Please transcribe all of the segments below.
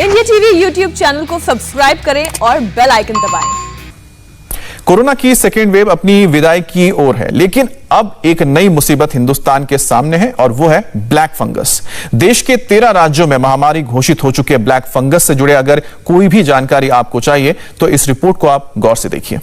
India TV YouTube channel को subscribe करें और बेल आइकन दबाएं। कोरोना की सेकेंड वेव अपनी विदाई की ओर है, लेकिन अब एक नई मुसीबत हिंदुस्तान के सामने है और वो है ब्लैक फंगस। देश के 13 राज्यों में महामारी घोषित हो चुकी है। ब्लैक फंगस से जुड़े अगर कोई भी जानकारी आपको चाहिए तो इस रिपोर्ट को आप गौर से देखिए।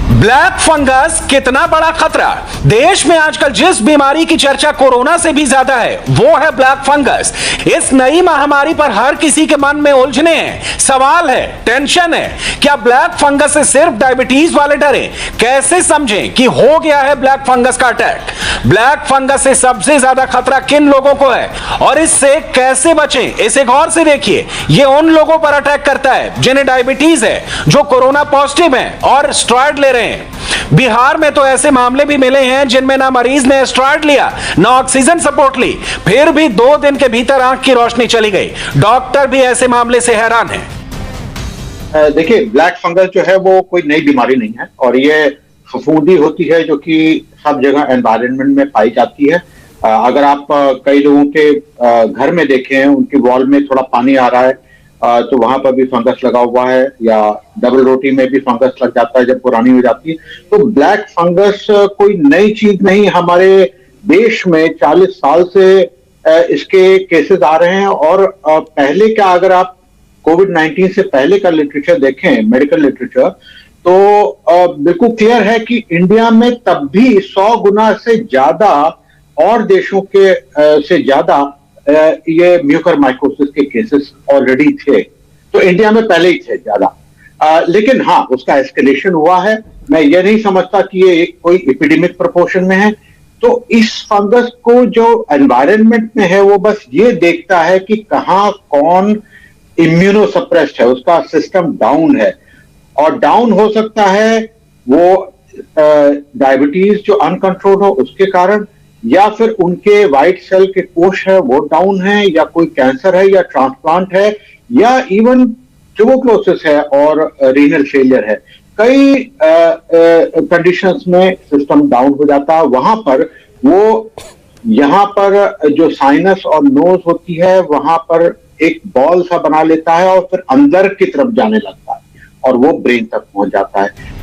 ब्लैक फंगस कितना बड़ा खतरा। देश में आजकल जिस बीमारी की चर्चा कोरोना से भी ज्यादा है वो है ब्लैक फंगस। इस नई महामारी पर हर किसी के मन में उलझने हैं, सवाल है, टेंशन है। क्या ब्लैक फंगस से सिर्फ डायबिटीज वाले डरे? कैसे समझें कि हो गया है ब्लैक फंगस का अटैक? ब्लैक फंगस से सबसे ज्यादा खतरा किन लोगों को है और इससे कैसे बचें? इसे गौर से देखिए। ये उन लोगों पर अटैक करता है जिन्हें डायबिटीज है, जो कोरोना पॉजिटिव हैं और स्टेरॉइड ले रहे हैं। बिहार में तो ऐसे मामले भी मिले हैं जिनमें ना मरीज ने स्टेरॉइड लिया, ना ऑक्सीजन सपोर्ट ली, फिर भी 2 दिन के भीतर आंख की रोशनी चली गई। डॉक्टर भी ऐसे मामले से हैरान हैं। देखिए, ब्लैक फंगस जो है वो कोई नई बीमारी नहीं है और ये फफूंदी होती है जो कि सब जगह एनवायरनमेंट में पाई जाती है। अगर आप कई लोगों के घर में देखें, उनकी वॉल में थोड़ा पानी आ रहा है तो वहां पर भी फंगस लगा हुआ है, या डबल रोटी में भी फंगस लग जाता है जब पुरानी हो जाती है। तो ब्लैक फंगस कोई नई चीज नहीं, हमारे देश में 40 साल से इसके केसेस आ रहे हैं। और पहले का, अगर आप कोविड-19 से पहले का लिटरेचर देखें, मेडिकल लिटरेचर, तो बिल्कुल क्लियर है कि इंडिया में तब भी 100 गुना से ज्यादा और देशों के से ज्यादा ये म्यूकरमाइकोसिस के केसेस ऑलरेडी थे। तो इंडिया में पहले ही थे ज्यादा, लेकिन हाँ, उसका एस्केलेशन हुआ है। मैं ये नहीं समझता कि ये कोई एपिडेमिक प्रोपोर्शन में है। तो इस फंगस को जो एनवायरनमेंट में है वो बस ये देखता है कि कहाँ कौन इम्यूनोसप्रेस्ड है, उसका सिस्टम डाउन है। और डाउन हो सकता है वो डायबिटीज जो अनकंट्रोल हो उसके कारण, या फिर उनके व्हाइट सेल के कोश है वो डाउन है, या कोई कैंसर है, या ट्रांसप्लांट है, या इवन ट्यूबरकुलोसिस है और रीनल फेलियर है। कई कंडीशंस में सिस्टम डाउन हो जाता है। वहां पर वो, यहाँ पर जो साइनस और नोज होती है वहां पर एक बॉल सा बना लेता है और फिर अंदर की तरफ जाने लगता है और वो ब्रेन तक पहुंच जाता है।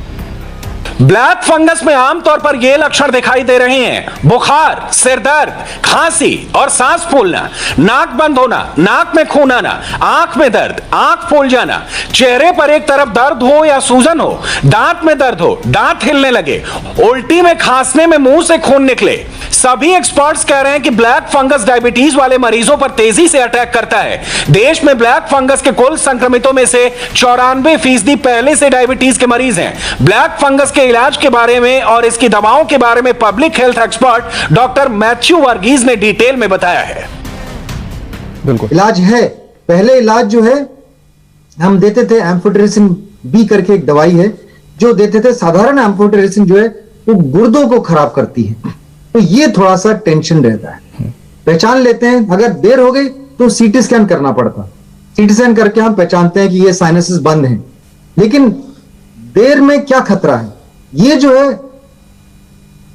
ब्लैक फंगस में आमतौर पर यह लक्षण दिखाई दे रहे हैं: बुखार, सिर दर्द, खांसी और सांस फूलना, नाक बंद होना, नाक में खून आना, आंख में दर्द, आंख फूल जाना, चेहरे पर एक तरफ दर्द हो या सूजन हो, दांत में दर्द हो, दांत हिलने लगे, उल्टी में, खांसने में मुंह से खून निकले। सभी एक्सपर्ट्स कह रहे हैं कि ब्लैक फंगस डायबिटीज वाले मरीजों पर तेजी से अटैक करता है। देश में ब्लैक फंगस के कुल संक्रमितों में से 94% पहले से डायबिटीज के मरीज हैं। ब्लैक फंगस के इलाज के बारे में और इसकी दवाओं के बारे में public health expert doctor Matthew Varghese ने डिटेल में बताया है। बिल्कुल इलाज है। पहले इलाज जो है हम देते थे, एम्फोटेरिसिन बी करके एक दवाई है जो देते थे। साधारण एम्फोटेरिसिन जो है वो गुर्दों को खराब करती है, तो ये थोड़ा सा टेंशन रहता है। पहचान लेते हैं, अगर देर हो गई तो सीटी स्कैन करना पड़ता। सीटी स्कैन करके हम पहचानते हैं कि ये साइनसेस बंद हैं। लेकिन देर में क्या खतरा है? ये जो है,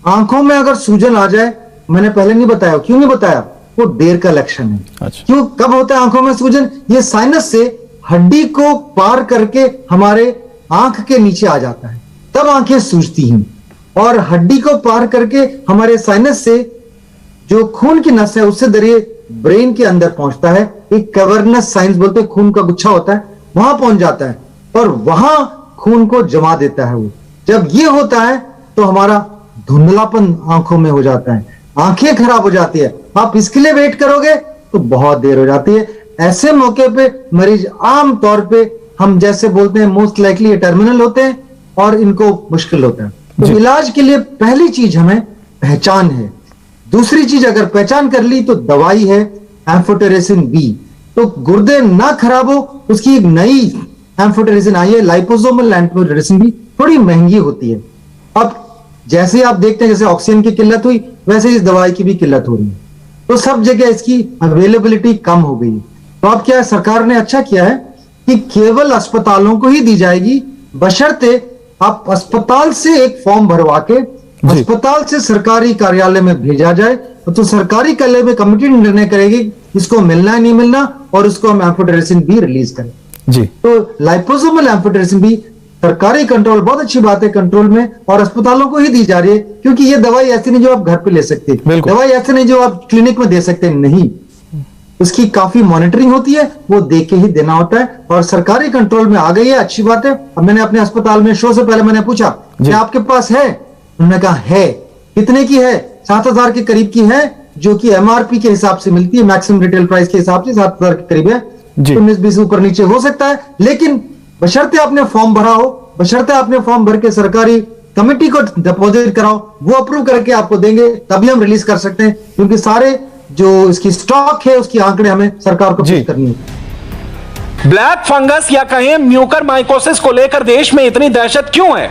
आंखों में अगर सूजन आ जाए, मैंने पहले नहीं बताया, क्यों नहीं बताया, वो देर का लक्षण है। अच्छा। क्यों, कब होता है आंखों में सूजन? ये साइनस से हड्डी को पार करके हमारे आंख के नीचे आ जाता है, तब आंखें सूजती हैं। और हड्डी को पार करके हमारे साइनस से जो खून की नस है उससे जरिए ब्रेन के अंदर पहुंचता है। एक कैवर्नस साइनस बोलते हैं, खून का गुच्छा होता है, वहां पहुंच जाता है और वहां खून को जमा देता है। वो जब ये होता है तो हमारा धुंधलापन आंखों में हो जाता है, आंखें खराब हो जाती है। आप इसके लिए वेट करोगे तो बहुत देर हो जाती है। ऐसे मौके पे मरीज आम तौर पे, हम जैसे बोलते हैं, मोस्ट लाइकली टर्मिनल होते हैं और इनको मुश्किल होता है। तो इलाज के लिए पहली चीज हमें पहचान है। दूसरी चीज, अगर पहचान कर ली तो दवाई है एम्फोटेरिसिन बी। तो गुर्दे ना खराब हो, उसकी एक नई एम्फोटेरिसिन आई है, लाइपोसोमल एम्फोटेरिसिन बी, थोड़ी महंगी होती है। अब जैसे आप देखते हैं, जैसे ऑक्सीजन की किल्लत हुई वैसे इस दवाई की भी किल्लत हो रही है, तो सब जगह इसकी अवेलेबिलिटी कम हो गई। तो अब क्या है, सरकार ने अच्छा किया है कि केवल अस्पतालों को ही दी जाएगी, बशर्ते आप अस्पताल से एक फॉर्म भरवा के अस्पताल से सरकारी कार्यालय में भेजा जाए। तो सरकारी कार्यालय में कमेटी निर्णय करेगी इसको मिलना है नहीं मिलना, और उसको हम एम्फोटेरेसिन भी रिलीज करें जी। तो लाइपोसोमल एम्फोटेरेसिन भी सरकारी कंट्रोल, बहुत अच्छी बात है कंट्रोल में, और अस्पतालों को ही दी जा रही है, क्योंकि ये दवाई ऐसी नहीं जो आप घर पे ले सकते, दवाई ऐसी नहीं जो आप क्लिनिक में दे सकते, नहीं, उसकी काफी मॉनिटरिंग होती है, वो देख के ही देना होता है, और सरकारी कंट्रोल में आ गई है, अच्छी बात है। अब मैंने अपने अस्पताल में शो से पहले मैंने पूछा कि आपके पास है, उन्होंने कहा है। कितने की है? 7,000 के करीब की है, जो कि एमआरपी के हिसाब से मिलती है, मैक्सिमम रिटेल प्राइस के हिसाब से 7,000 के करीब है। 19-20 ऊपर नीचे हो सकता है, लेकिन बशर्ते आपने फॉर्म भरा हो, बशर्ते आपने फॉर्म भर के सरकारी कमेटी को डिपॉजिट कराओ, वो अप्रूव करके आपको देंगे, तभी हम रिलीज कर सकते हैं, क्योंकि सारे जो इसकी स्टॉक है उसकी आंकड़े हमें सरकार को पेश करनी है। ब्लैक फंगस या कहें म्यूकरमाइकोसिस को लेकर देश में इतनी दहशत क्यों है?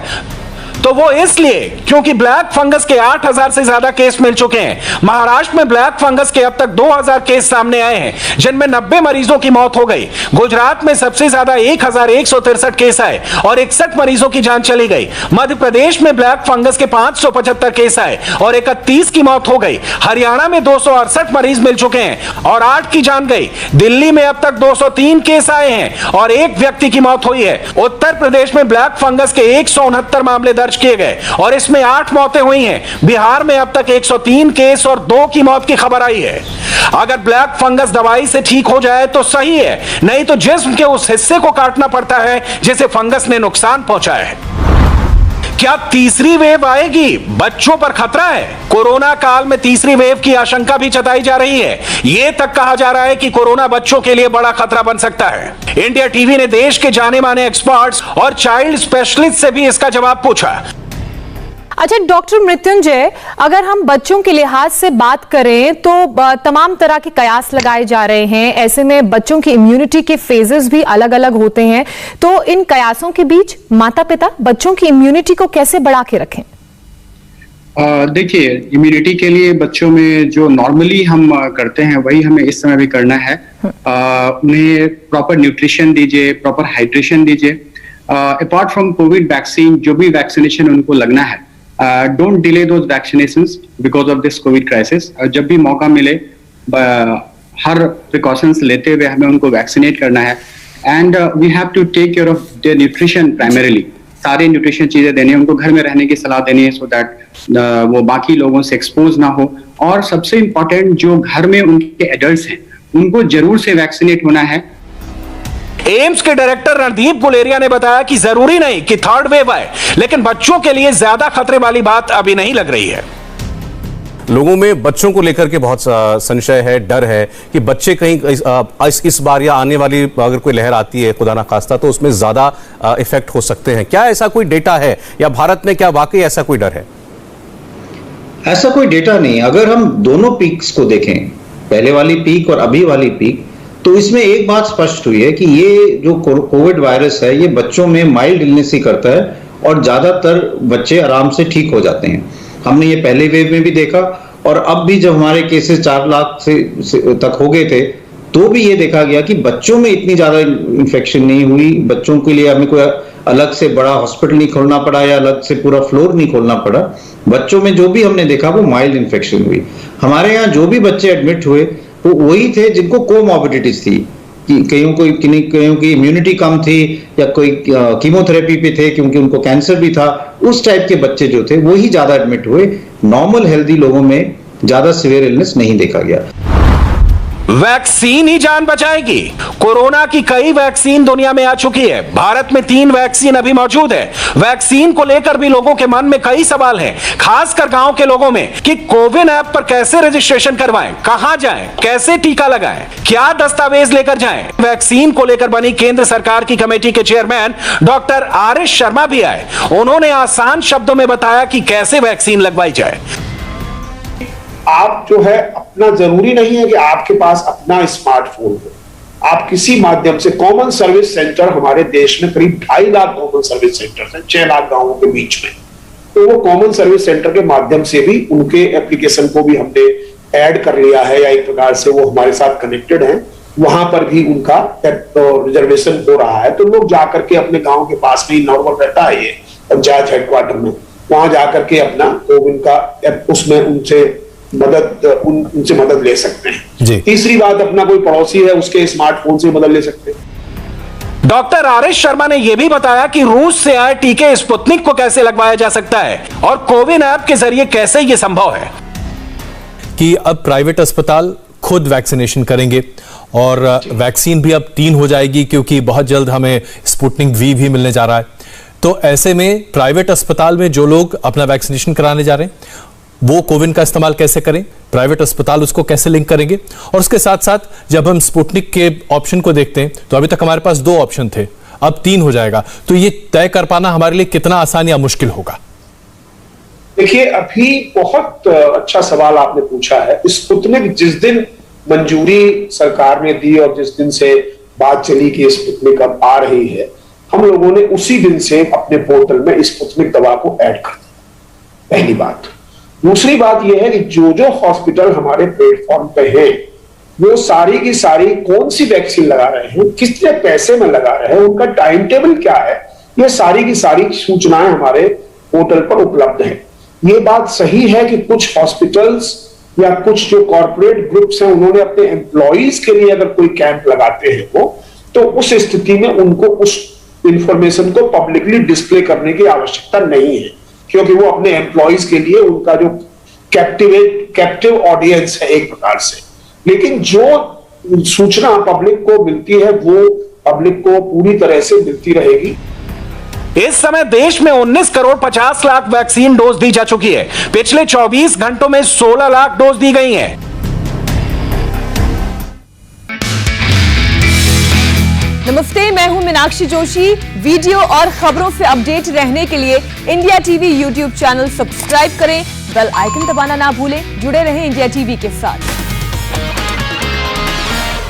तो वो इसलिए क्योंकि ब्लैक फंगस के 8,000 से ज्यादा केस मिल चुके हैं। महाराष्ट्र में ब्लैक फंगस के अब तक 2,000 केस सामने आए हैं, जिनमें 90 मरीजों की मौत हो गई। गुजरात में सबसे ज्यादा 1,163 केस आए और 61 मरीजों की जान चली गई। मध्य प्रदेश में ब्लैक फंगस के 575 केस आए और 31 की मौत हो गई। हरियाणा में 268 मरीज मिल चुके हैं और 8 की जान गई। दिल्ली में अब तक 203 केस आए हैं और 1 व्यक्ति की मौत हुई है। उत्तर प्रदेश में ब्लैक फंगस के 169 मामले दर्ज किए गए और इसमें 8 मौतें हुई हैं। बिहार में अब तक 103 केस और 2 की मौत की खबर आई है। अगर ब्लैक फंगस दवाई से ठीक हो जाए तो सही है, नहीं तो जिस्म के उस हिस्से को काटना पड़ता है जिसे फंगस ने नुकसान पहुंचाया है। क्या तीसरी वेव आएगी? बच्चों पर खतरा है। कोरोना काल में तीसरी वेव की आशंका भी जताई जा रही है। यह तक कहा जा रहा है कि कोरोना बच्चों के लिए बड़ा खतरा बन सकता है। इंडिया टीवी ने देश के जाने माने एक्सपर्ट्स और चाइल्ड स्पेशलिस्ट से भी इसका जवाब पूछा। अच्छा डॉक्टर मृत्युंजय, अगर हम बच्चों के लिहाज से बात करें तो तमाम तरह के कयास लगाए जा रहे हैं। ऐसे में बच्चों की इम्यूनिटी के फेजेस भी अलग अलग होते हैं, तो इन कयासों के बीच माता पिता बच्चों की इम्यूनिटी को कैसे बढ़ा के रखें? देखिए, इम्यूनिटी के लिए बच्चों में जो नॉर्मली हम करते हैं वही हमें इस समय भी करना है। उन्हें प्रॉपर न्यूट्रिशन दीजिए, प्रॉपर हाइड्रेशन दीजिए। अपार्ट फ्रॉम कोविड वैक्सीन, जो भी वैक्सीनेशन उनको लगना है, don't delay those vaccinations because of this Covid crisis. जब भी मौका मिले हर प्रिकॉशंस लेते हुए हमें उनको वैक्सीनेट करना है। And we have to take care of their nutrition primarily. सारे न्यूट्रिशन चीजें देनी है उनको, घर में रहने की सलाह देनी है, सो दैट वो बाकी लोगों से एक्सपोज ना हो। और सबसे इंपॉर्टेंट, जो घर में उनके एडल्ट्स हैं उनको जरूर से वैक्सीनेट होना है। एम्स के डायरेक्टर रणदीप गुलेरिया ने बताया कि जरूरी नहीं कि थर्ड वेव आए, लेकिन बच्चों के लिए ज्यादा खतरे वाली बात अभी नहीं लग रही है। लोगों में बच्चों को लेकर के बहुत संशय है, डर है कि बच्चे कहीं इस बार या आने वाली अगर कोई लहर आती है खुदा ना खास्ता तो उसमें ज्यादा इफेक्ट हो सकते हैं। क्या ऐसा कोई डेटा है या भारत में क्या वाकई ऐसा कोई डर है? ऐसा कोई डेटा नहीं। अगर हम दोनों पीक्स को देखें, पहले वाली पीक और अभी वाली पीक, तो इसमें एक बात स्पष्ट हुई है कि ये जो कोविड वायरस है ये बच्चों में माइल्ड इलनेस ही करता है और ज्यादातर बच्चे आराम से ठीक हो जाते हैं। हमने ये पहले वेव में भी देखा और अब भी जब हमारे केसेस 4 लाख से तक हो गए थे तो भी ये देखा गया कि बच्चों में इतनी ज्यादा इन्फेक्शन नहीं हुई। बच्चों के लिए हमें कोई अलग से बड़ा हॉस्पिटल नहीं खोलना पड़ा या अलग से पूरा फ्लोर नहीं खोलना पड़ा। बच्चों में जो भी हमने देखा वो माइल्ड इन्फेक्शन हुई। हमारे यहाँ जो भी बच्चे एडमिट हुए वो वही थे जिनको कोमॉर्बिडिटीज थी, कि कईयों की इम्यूनिटी कम थी या कोई कीमोथेरेपी पे थे क्योंकि उनको कैंसर भी था। उस टाइप के बच्चे जो थे वही ज्यादा एडमिट हुए। नॉर्मल हेल्दी लोगों में ज्यादा सीवियर इलनेस नहीं देखा गया। वैक्सीन ही जान बचाएगी। कोरोना की कई वैक्सीन दुनिया में आ चुकी है। भारत में 3 वैक्सीन अभी मौजूद है। वैक्सीन को लेकर भी लोगों के मन में कई सवाल हैं, खासकर गांव के लोगों में, कि कोविन ऐप पर कैसे रजिस्ट्रेशन करवाएं, कहां जाएं, कैसे टीका लगाएं, क्या दस्तावेज लेकर जाएं। वैक्सीन को लेकर बनी केंद्र सरकार की कमेटी के चेयरमैन डॉक्टर आरिश शर्मा भी आए। उन्होंने आसान शब्दों में बताया कि कैसे वैक्सीन लगवाई जाए। आप जो है अपना, जरूरी नहीं है कि आपके पास अपना स्मार्टफोन हो, आप किसी माध्यम से, कॉमन सर्विस सेंटर हमारे देश में करीब 2.5 लाख कॉमन सर्विस सेंटर हैं 6 लाख गांवों के बीच में। तो वो कॉमन सर्विस सेंटर के माध्यम से भी उनके एप्लीकेशन को भी हमने ऐड कर लिया है या एक प्रकार से वो हमारे साथ कनेक्टेड हैं। वहां पर भी उनका रिजर्वेशन हो रहा है। तो लोग जाकर के अपने गाँव के पास में ही नॉर्मल रहता है ये पंचायत हेडक्वार्टर में, वहां जाकर के अपना कोविन का उसमें उनसे उनसे मदद ले सकते जी। हैं। तीसरी बात, अपना कोई पड़ोसी है उसके स्मार्टफोन से मदद ले सकते हैं। डॉक्टर आरिश शर्मा ने यह भी बताया कि रूस से आए टीके स्पुतनिक को कैसे लगवाया जा सकता है और कोविन ऐप के जरिए कैसे यह संभव है। कि अब प्राइवेट अस्पताल खुद वैक्सीनेशन करेंगे और वैक्सीन भी अब 3 हो जाएगी, क्योंकि बहुत जल्द हमें स्पुतनिक वी भी मिलने जा रहा है। तो ऐसे में प्राइवेट अस्पताल में जो लोग अपना वैक्सीनेशन कराने जा रहे हैं वो कोविन का इस्तेमाल कैसे करें, प्राइवेट अस्पताल उसको कैसे लिंक करेंगे। और उसके साथ साथ जब हम स्पुतनिक के ऑप्शन को देखते हैं तो अभी तक हमारे पास 2 ऑप्शन थे, अब 3 हो जाएगा। तो ये तय कर पाना हमारे लिए कितना आसान या मुश्किल होगा? देखिए, अभी बहुत अच्छा सवाल आपने पूछा है। स्पुतनिक जिस दिन मंजूरी सरकार ने दी और जिस दिन से बात चली कि स्पुतनिक अब आ रही है, हम लोगों ने उसी दिन से अपने पोर्टल में स्पुतनिक दवा को ऐड कर दिया। पहली बात। दूसरी बात यह है कि जो हॉस्पिटल हमारे प्लेटफॉर्म पे हैं वो सारी की सारी कौन सी वैक्सीन लगा रहे हैं, कितने पैसे में लगा रहे हैं, उनका टाइम टेबल क्या है, ये सारी की सारी सूचनाएं हमारे पोर्टल पर उपलब्ध है। ये बात सही है कि कुछ हॉस्पिटल्स या कुछ जो कॉर्पोरेट ग्रुप्स हैं उन्होंने अपने एम्प्लॉइज के लिए अगर कोई कैंप लगाते हैं वो, तो उस स्थिति में उनको उस इंफॉर्मेशन को पब्लिकली डिस्प्ले करने की आवश्यकता नहीं है, क्योंकि वो अपने एम्प्लॉइज के लिए उनका जो कैप्टिव ऑडियंस है एक प्रकार से। लेकिन जो सूचना पब्लिक को मिलती है वो पब्लिक को पूरी तरह से मिलती रहेगी। इस समय देश में 19 करोड़ 50 लाख वैक्सीन डोज दी जा चुकी है। पिछले 24 घंटों में 16 लाख डोज दी गई हैं। नमस्ते, मैं हूं मीनाक्षी जोशी। वीडियो और खबरों से अपडेट रहने के लिए India TV YouTube channel subscribe करें, बेल आइकन दबाना ना भूलें। जुड़े रहें इंडिया टीवी के साथ।